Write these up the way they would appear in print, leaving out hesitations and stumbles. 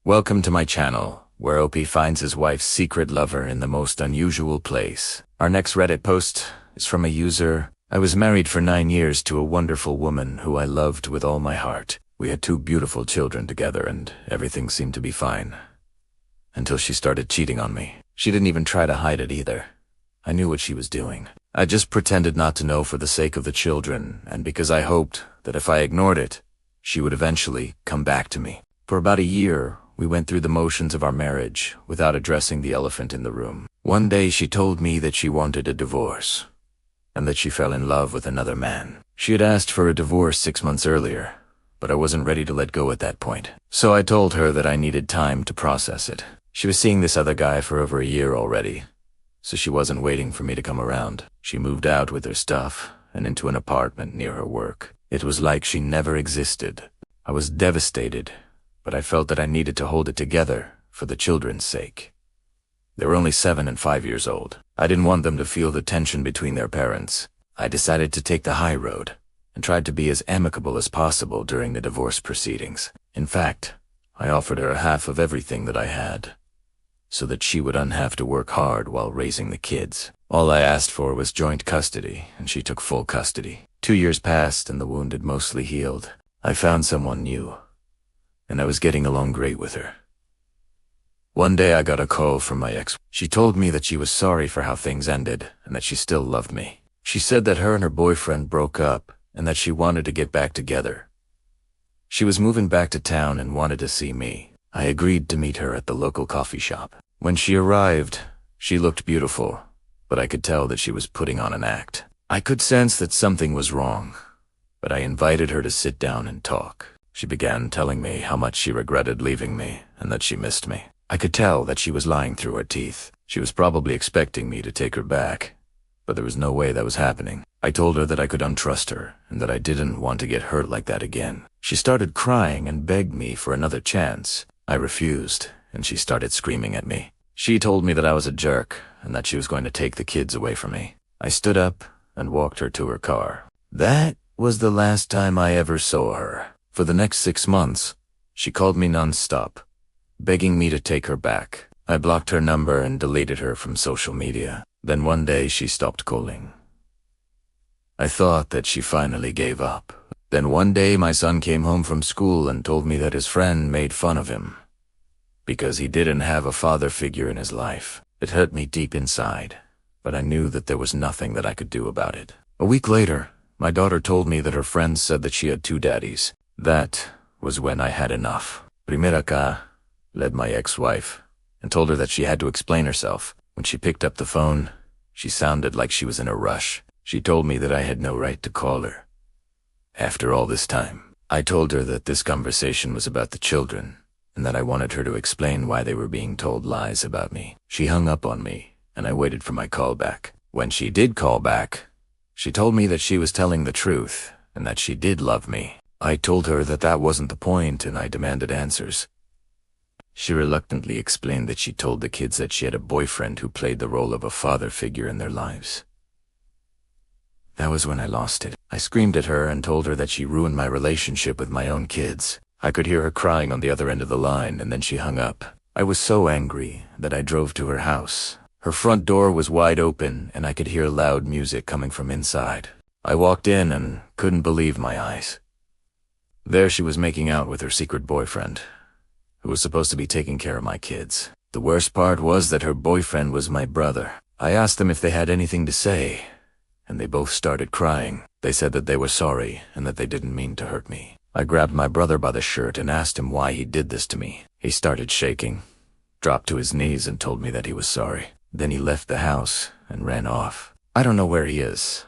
Welcome to my channel, where OP finds his wife's secret lover in the most unusual place. Our next Reddit post is from a user. I was married for 9 years to a wonderful woman who I loved with all my heart. We had 2 beautiful children together and everything seemed to be fine. Until she started cheating on me. She didn't even try to hide it either. I knew what she was doing. I just pretended not to know for the sake of the children, and because I hoped that if I ignored it, she would eventually come back to me. For about a year, we went through the motions of our marriage without addressing the elephant in the room. One day she told me that she wanted a divorce, and that she fell in love with another man. She had asked for a divorce 6 months earlier, but I wasn't ready to let go at that point. So I told her that I needed time to process it. She was seeing this other guy for over a year already, so she wasn't waiting for me to come around. She moved out with her stuff and into an apartment near her work. It was like she never existed. I was devastated, but I felt that I needed to hold it together for the children's sake. They were only 7 and 5 years old. I didn't want them to feel the tension between their parents. I decided to take the high road and tried to be as amicable as possible during the divorce proceedings. In fact, I offered her half of everything that I had, so that she wouldn't have to work hard while raising the kids. All I asked for was joint custody, and she took full custody. 2 years passed and the wound had mostly healed. I found someone new, and I was getting along great with her. One day I got a call from my ex. She told me that she was sorry for how things ended and that she still loved me. She said that her and her boyfriend broke up and that she wanted to get back together. She was moving back to town and wanted to see me. I agreed to meet her at the local coffee shop. When she arrived, she looked beautiful, but I could tell that she was putting on an act. I could sense that something was wrong, but I invited her to sit down and talk. She began telling me how much she regretted leaving me and that she missed me. I could tell that she was lying through her teeth. She was probably expecting me to take her back, but there was no way that was happening. I told her that I could untrust her and that I didn't want to get hurt like that again. She started crying and begged me for another chance. I refused, and she started screaming at me. She told me that I was a jerk and that she was going to take the kids away from me. I stood up and walked her to her car. That was the last time I ever saw her. For the next 6 months, she called me non-stop, begging me to take her back. I blocked her number and deleted her from social media. Then one day she stopped calling. I thought that she finally gave up. Then one day my son came home from school and told me that his friend made fun of him because he didn't have a father figure in his life. It hurt me deep inside, but I knew that there was nothing that I could do about it. A week later, my daughter told me that her friends said that she had 2 daddies. That was when I had enough. Primera Ka led my ex-wife and told her that she had to explain herself. When she picked up the phone, she sounded like she was in a rush. She told me that I had no right to call her. After all this time, I told her that this conversation was about the children and that I wanted her to explain why they were being told lies about me. She hung up on me, and I waited for my call back. When she did call back, she told me that she was telling the truth and that she did love me. I told her that that wasn't the point, and I demanded answers. She reluctantly explained that she told the kids that she had a boyfriend who played the role of a father figure in their lives. That was when I lost it. I screamed at her and told her that she ruined my relationship with my own kids. I could hear her crying on the other end of the line, and then she hung up. I was so angry that I drove to her house. Her front door was wide open, and I could hear loud music coming from inside. I walked in and couldn't believe my eyes. There she was making out with her secret boyfriend, who was supposed to be taking care of my kids. The worst part was that her boyfriend was my brother. I asked them if they had anything to say, and they both started crying. They said that they were sorry and that they didn't mean to hurt me. I grabbed my brother by the shirt and asked him why he did this to me. He started shaking, dropped to his knees and told me that he was sorry. Then he left the house and ran off. I don't know where he is.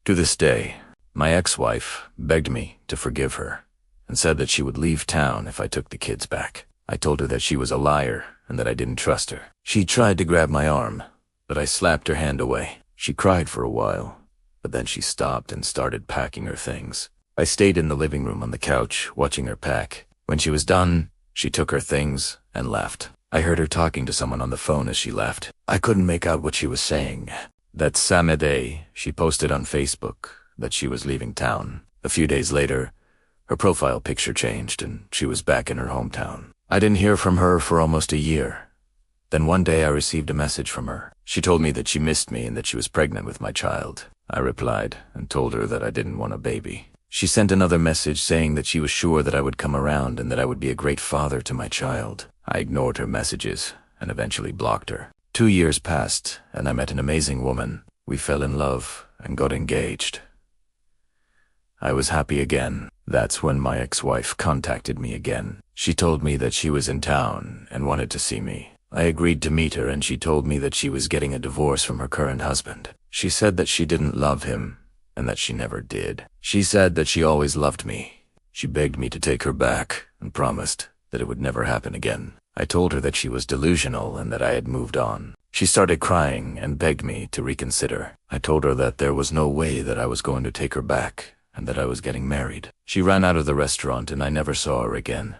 To this day, my ex-wife begged me to forgive her and said that she would leave town if I took the kids back. I told her that she was a liar and that I didn't trust her. She tried to grab my arm, but I slapped her hand away. She cried for a while, but then she stopped and started packing her things. I stayed in the living room on the couch, watching her pack. When she was done, she took her things and left. I heard her talking to someone on the phone as she left. I couldn't make out what she was saying. That same day, she posted on Facebook that she was leaving town. A few days later, her profile picture changed and she was back in her hometown. I didn't hear from her for almost a year. Then one day I received a message from her. She told me that she missed me and that she was pregnant with my child. I replied and told her that I didn't want a baby. She sent another message saying that she was sure that I would come around and that I would be a great father to my child. I ignored her messages and eventually blocked her. 2 years passed and I met an amazing woman. We fell in love and got engaged. I was happy again. That's when my ex-wife contacted me again. She told me that she was in town and wanted to see me. I agreed to meet her and she told me that she was getting a divorce from her current husband. She said that she didn't love him and that she never did. She said that she always loved me. She begged me to take her back and promised that it would never happen again. I told her that she was delusional and that I had moved on. She started crying and begged me to reconsider. I told her that there was no way that I was going to take her back and that I was getting married. She ran out of the restaurant and I never saw her again.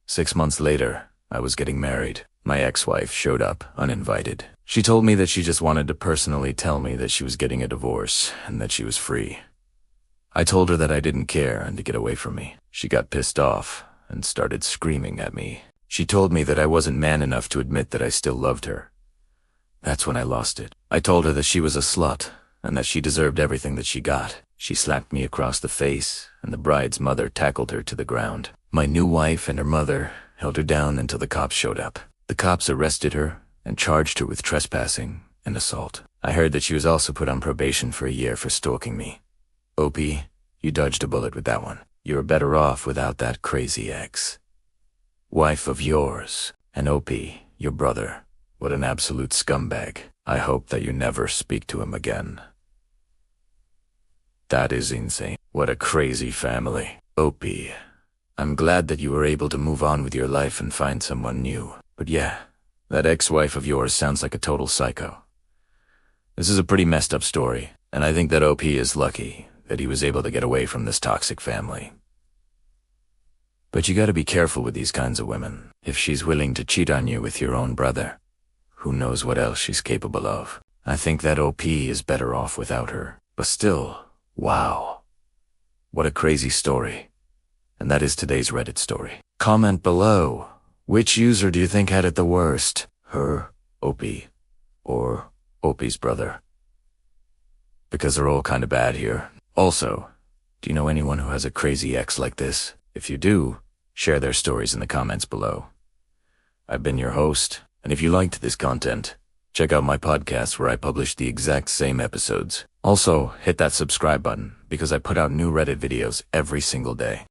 6 months later, I was getting married. My ex-wife showed up, uninvited. She told me that she just wanted to personally tell me that she was getting a divorce and that she was free. I told her that I didn't care and to get away from me. She got pissed off and started screaming at me. She told me that I wasn't man enough to admit that I still loved her. That's when I lost it. I told her that she was a slut and that she deserved everything that she got. She slapped me across the face and the bride's mother tackled her to the ground. My new wife and her mother held her down until the cops showed up. The cops arrested her and charged her with trespassing and assault. I heard that she was also put on probation for a year for stalking me. OP, you dodged a bullet with that one. You're better off without that crazy ex-wife of yours. And OP, your brother, what an absolute scumbag. I hope that you never speak to him again. That is insane. What a crazy family. OP, I'm glad that you were able to move on with your life and find someone new. But yeah, that ex-wife of yours sounds like a total psycho. This is a pretty messed up story, and I think that OP is lucky that he was able to get away from this toxic family. But you gotta be careful with these kinds of women. If she's willing to cheat on you with your own brother, who knows what else she's capable of. I think that OP is better off without her. But still, wow. What a crazy story. And that is today's Reddit story. Comment below. Which user do you think had it the worst? Her, OP, or OP's brother? Because they're all kind of bad here. Also, do you know anyone who has a crazy ex like this? If you do, share their stories in the comments below. I've been your host, and if you liked this content, check out my podcast where I publish the exact same episodes. Also, hit that subscribe button because I put out new Reddit videos every single day.